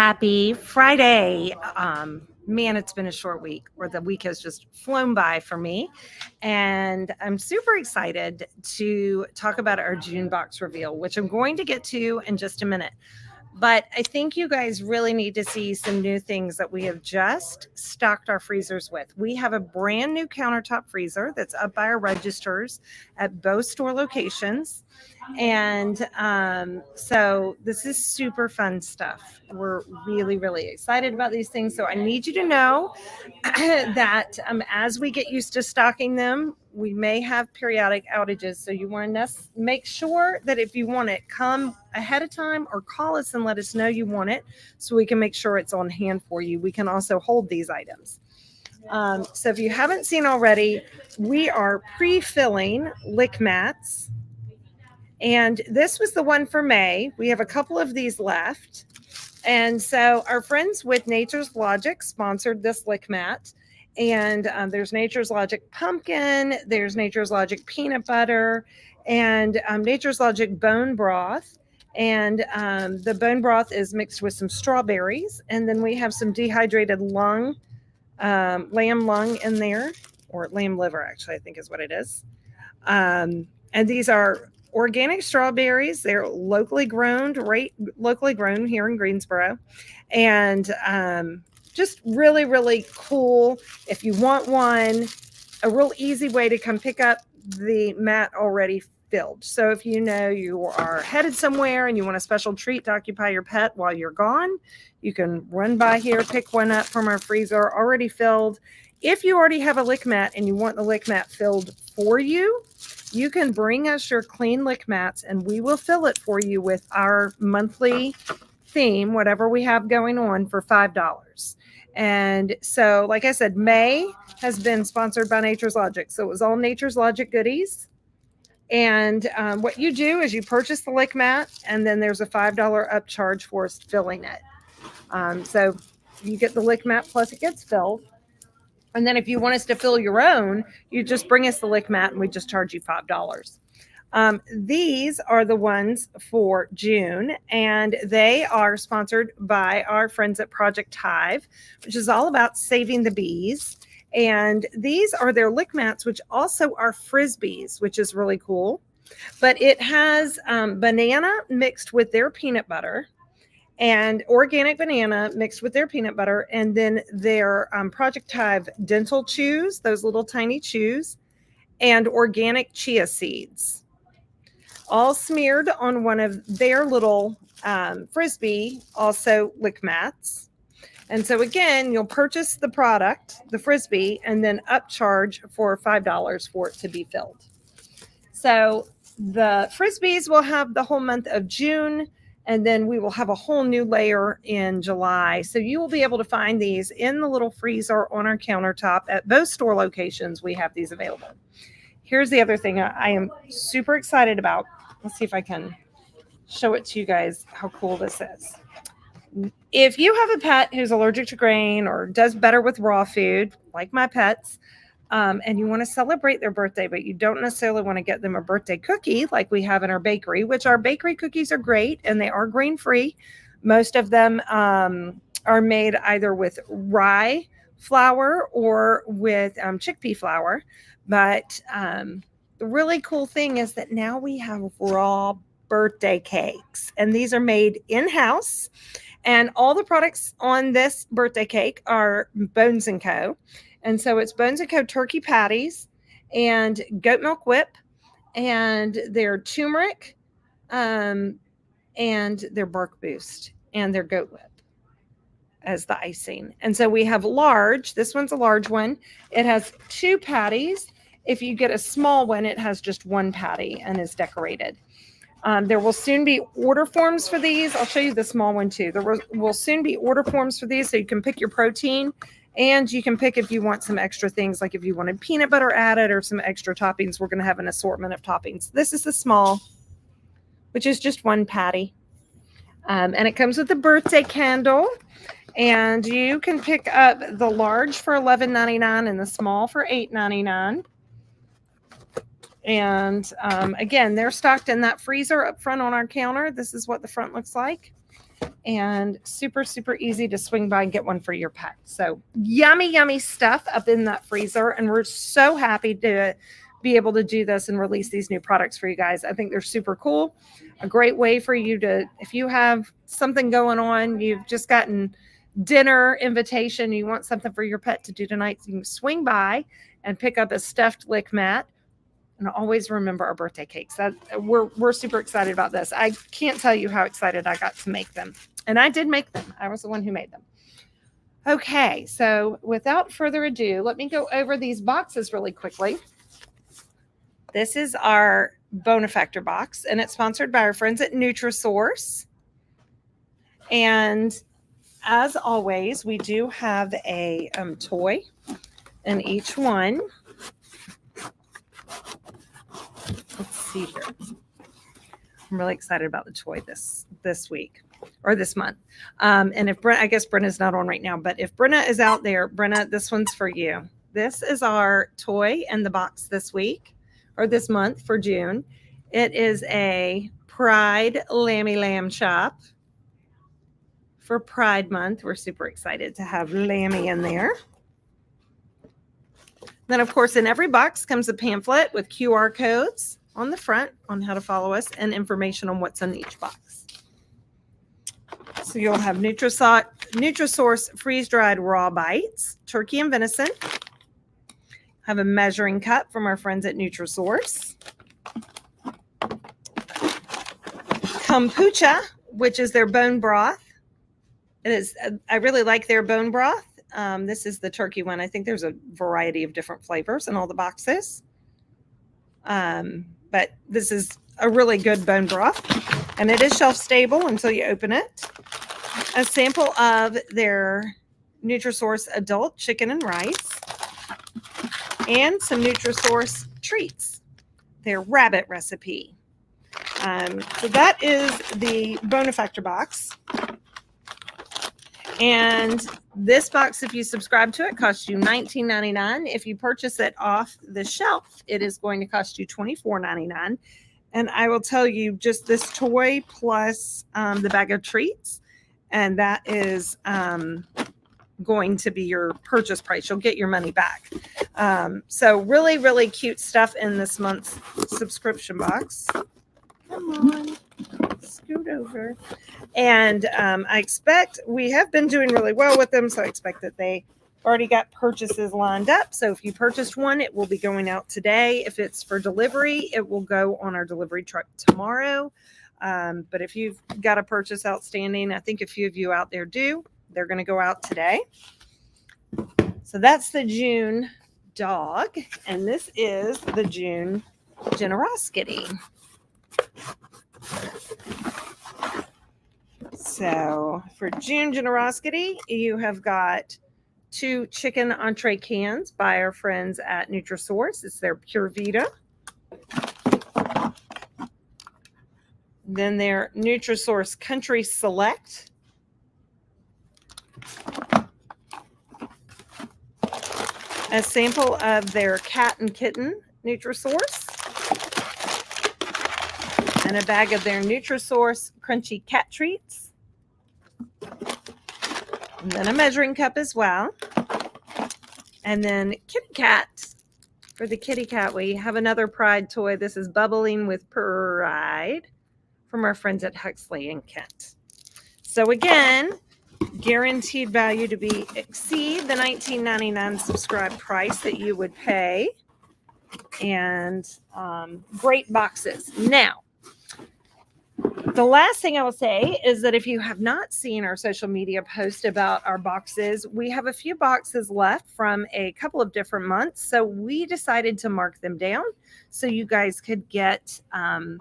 Happy Friday. Man, it's been a short week, or the week has just flown by for me. And I'm super excited to talk about our June box reveal, which I'm going to get to in just a minute. But I think you guys really need to see some new things that we have just stocked our freezers with. We have a brand new countertop freezer that's up by our registers at both store locations. And so this is super fun stuff. We're really, really excited about these things. So I need you to know that as we get used to stocking them, we may have periodic outages. So you want to make sure that if you want it, come ahead of time or call us and let us know you want it so we can make sure it's on hand for you. We can also hold these items. So if you haven't seen already, we are pre-filling lick mats. And this was the one for May. We have a couple of these left. And so our friends with Nature's Logic sponsored this lick mat. And there's Nature's Logic pumpkin, there's Nature's Logic peanut butter, and Nature's Logic bone broth. And the bone broth is mixed with some strawberries. And then we have some dehydrated lamb lung in there, or lamb liver, actually, I think is what it is. And these are organic strawberries. They're locally grown here in Greensboro. And just really, really cool. If you want one, a real easy way to come pick up the mat already filled. So if you know you are headed somewhere and you want a special treat to occupy your pet while you're gone, you can run by here, pick one up from our freezer already filled. If you already have a lick mat and you want the lick mat filled for you, you can bring us your clean lick mats and we will fill it for you with our monthly theme, whatever we have going on, for $5. And so, like I said, May has been sponsored by Nature's Logic. So it was all Nature's Logic goodies. And what you do is you purchase the lick mat and then there's a $5 upcharge for us filling it. So you get the lick mat plus it gets filled. And then if you want us to fill your own, you just bring us the lick mat and we just charge you $5. These are the ones for June, and they are sponsored by our friends at Project Hive, which is all about saving the bees. And these are their lick mats, which also are frisbees, which is really cool. But it has banana mixed with their peanut butter, and organic banana mixed with their peanut butter, and then their Project Hive dental chews, those little tiny chews, and organic chia seeds, all smeared on one of their little frisbee, also lick mats. And so again, you'll purchase the product, the frisbee, and then upcharge for $5 for it to be filled. So the frisbees will have the whole month of June, and then we will have a whole new layer in July. So you will be able to find these in the little freezer on our countertop at both store locations. We have these available. Here's the other thing I am super excited about. Let's see if I can show it to you guys how cool this is. If you have a pet who's allergic to grain or does better with raw food, like my pets, and you want to celebrate their birthday, but you don't necessarily want to get them a birthday cookie like we have in our bakery, which our bakery cookies are great and they are grain-free. Most of them are made either with rye flour or with chickpea flour. But the really cool thing is that now we have raw birthday cakes, and these are made in-house. And all the products on this birthday cake are Bones & Co. And so it's Bones & Co. turkey patties and goat milk whip and their turmeric and their bark boost and their goat whip as the icing. And so we have large. This one's a large one. It has 2 patties. If you get a small one, it has just 1 patty and is decorated. There will soon be order forms for these. I'll show you the small one too. There will soon be order forms for these so you can pick your protein, and you can pick if you want some extra things, like if you wanted peanut butter added or some extra toppings. We're going to have an assortment of toppings. This is the small, which is just 1 patty. And it comes with a birthday candle. And you can pick up the large for $11.99 and the small for $8.99. And again, they're stocked in that freezer up front on our counter. This is what the front looks like. And super, super easy to swing by and get one for your pet. So yummy, yummy stuff up in that freezer. And we're so happy to be able to do this and release these new products for you guys. I think they're super cool. A great way for you to, if you have something going on, you've just gotten dinner invitation, you want something for your pet to do tonight, so you can swing by and pick up a stuffed lick mat. And always remember our birthday cakes. We're super excited about this. I can't tell you how excited I got to make them. And I did make them. I was the one who made them. Okay, so without further ado, let me go over these boxes really quickly. This is our Bonefactor box, and it's sponsored by our friends at Nutrisource. And as always, we do have a toy in each one. Let's see here. I'm really excited about the toy this week or this month. And if Brenna, I guess Brenna's not on right now, but if Brenna is out there, Brenna, this one's for you. This is our toy in the box this week or this month for June. It is a Pride Lammy Lamb Chop for Pride Month. We're super excited to have Lammy in there. Then, of course, in every box comes a pamphlet with QR codes on the front on how to follow us and information on what's in each box. So you'll have Nutrisource freeze-dried raw bites, turkey and venison. Have a measuring cup from our friends at Nutrisource. Kombucha, which is their bone broth. It is. I really like their bone broth. This is the turkey one. I think there's a variety of different flavors in all the boxes. But this is a really good bone broth. And it is shelf stable until you open it. A sample of their Nutrisource adult chicken and rice. And some Nutrisource treats. Their rabbit recipe. So that is the Bonefactor box. And this box, if you subscribe to it, costs you $19.99. If you purchase it off the shelf, it is going to cost you $24.99. And I will tell you, just this toy plus the bag of treats, and that is going to be your purchase price. You'll get your money back. So really, really cute stuff in this month's subscription box. Come on. Scoot over. And I expect we have been doing really well with them, so I expect that they already got purchases lined up. So if you purchased one, it will be going out today. If it's for delivery, it will go on our delivery truck tomorrow. But if you've got a purchase outstanding, I think a few of you out there do, they're going to go out today. So that's the June dog, and this is the June generosity. So for June generosity, you have got 2 chicken entree cans by our friends at Nutrisource. It's their Pure Vita. Then their Nutrisource Country Select. A sample of their cat and kitten Nutrisource. And a bag of their Nutrisource Crunchy Cat Treats. And then a measuring cup as well. And then kitty cat. For the kitty cat, we have another Pride toy. This is Bubbling with Pride from our friends at Huxley and Kent. So again, guaranteed value to be exceed the $19.99 subscribe price that you would pay. And great boxes. Now, the last thing I will say is that if you have not seen our social media post about our boxes, we have a few boxes left from a couple of different months. So we decided to mark them down so you guys could get an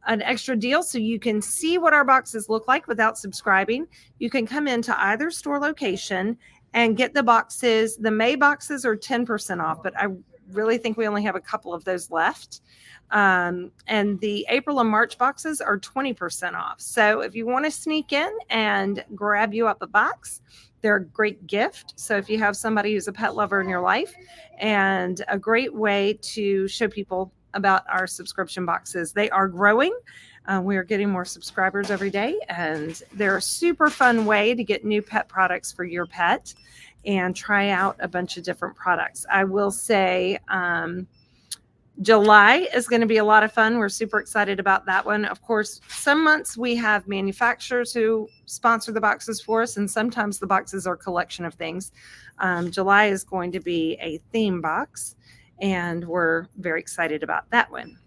extra deal so you can see what our boxes look like without subscribing. You can come into either store location and get the boxes. The May boxes are 10% off, but I really think we only have a couple of those left. And the April and March boxes are 20% off. So if you want to sneak in and grab you up a box, they're a great gift. So if you have somebody who's a pet lover in your life, and a great way to show people about our subscription boxes. They are growing. We are getting more subscribers every day, and they're a super fun way to get new pet products for your pet and try out a bunch of different products. I will say July is going to be a lot of fun. We're super excited about that one. Of course, some months we have manufacturers who sponsor the boxes for us, and sometimes the boxes are a collection of things. July is going to be a theme box, and we're very excited about that one.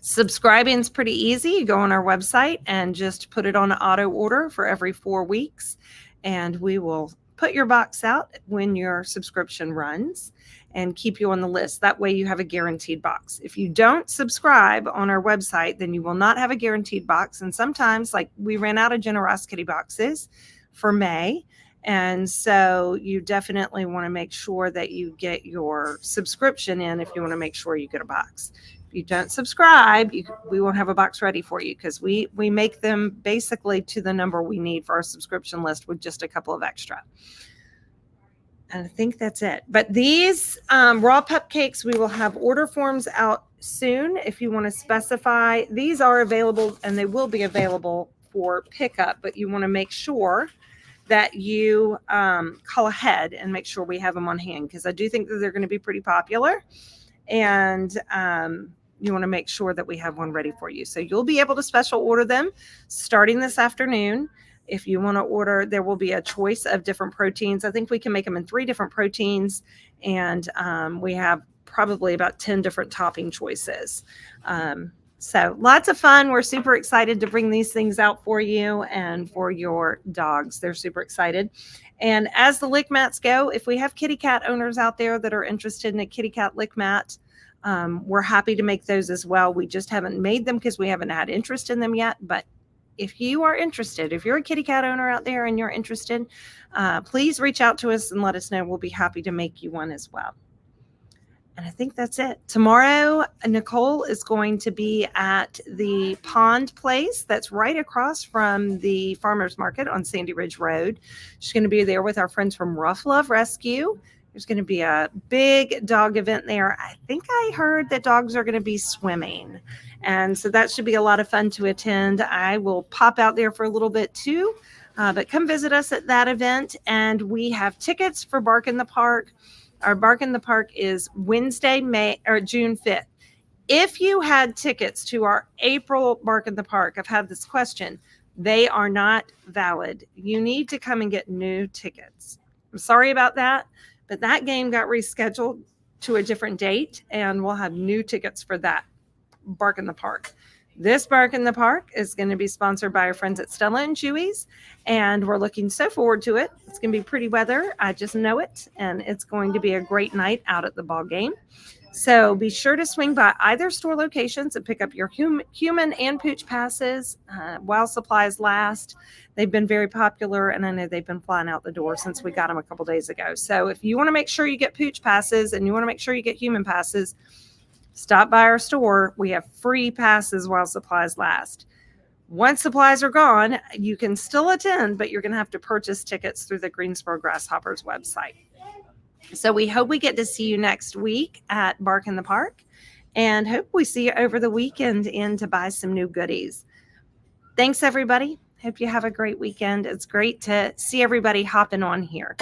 Subscribing is pretty easy. You go on our website and just put it on auto order for every 4 weeks, and we will put your box out when your subscription runs and keep you on the list. That way you have a guaranteed box. If you don't subscribe on our website, then you will not have a guaranteed box. And sometimes, like, we ran out of Generosity boxes for May. And so you definitely want to make sure that you get your subscription in if you want to make sure you get a box. If you don't subscribe, we won't have a box ready for you, because we make them basically to the number we need for our subscription list with just a couple of extra. And I think that's it. But these raw cupcakes, we will have order forms out soon. If you want to specify, these are available and they will be available for pickup, but you want to make sure that you call ahead and make sure we have them on hand, because I do think that they're going to be pretty popular. And you want to make sure that we have one ready for you. So you'll be able to special order them starting this afternoon. If you want to order, there will be a choice of different proteins. I think we can make them in 3 different proteins, and we have probably about 10 different topping choices. So lots of fun. We're super excited to bring these things out for you and for your dogs. They're super excited. And as the lick mats go, if we have kitty cat owners out there that are interested in a kitty cat lick mat, we're happy to make those as well. We just haven't made them because we haven't had interest in them yet, but if you are interested, if you're a kitty cat owner out there and you're interested, please reach out to us and let us know. We'll be happy to make you one as well. And I think that's it. Tomorrow, Nicole is going to be at the Pond Place that's right across from the Farmers Market on Sandy Ridge Road. She's going to be there with our friends from Rough Love Rescue. There's going to be a big dog event there. I think I heard that dogs are going to be swimming. And so that should be a lot of fun to attend. I will pop out there for a little bit too, but come visit us at that event. And we have tickets for Bark in the Park. Our Bark in the Park is Wednesday, June 5th. If you had tickets to our April Bark in the Park, I've had this question. They are not valid. You need to come and get new tickets. I'm sorry about that, but that game got rescheduled to a different date, and we'll have new tickets for that Bark in the Park. This Bark in the Park is going to be sponsored by our friends at Stella and Chewy's, and we're looking so forward to it. It's going to be pretty weather. I just know it, and it's going to be a great night out at the ball game. So be sure to swing by either store locations and pick up your human and pooch passes while supplies last. They've been very popular, and I know they've been flying out the door since we got them a couple days ago. So if you want to make sure you get pooch passes and you want to make sure you get human passes, stop by our store. We have free passes while supplies last. Once supplies are gone, you can still attend, but you're going to have to purchase tickets through the Greensboro Grasshoppers website. So we hope we get to see you next week at Bark in the Park, and hope we see you over the weekend in to buy some new goodies. Thanks, everybody. Hope you have a great weekend. It's great to see everybody hopping on here.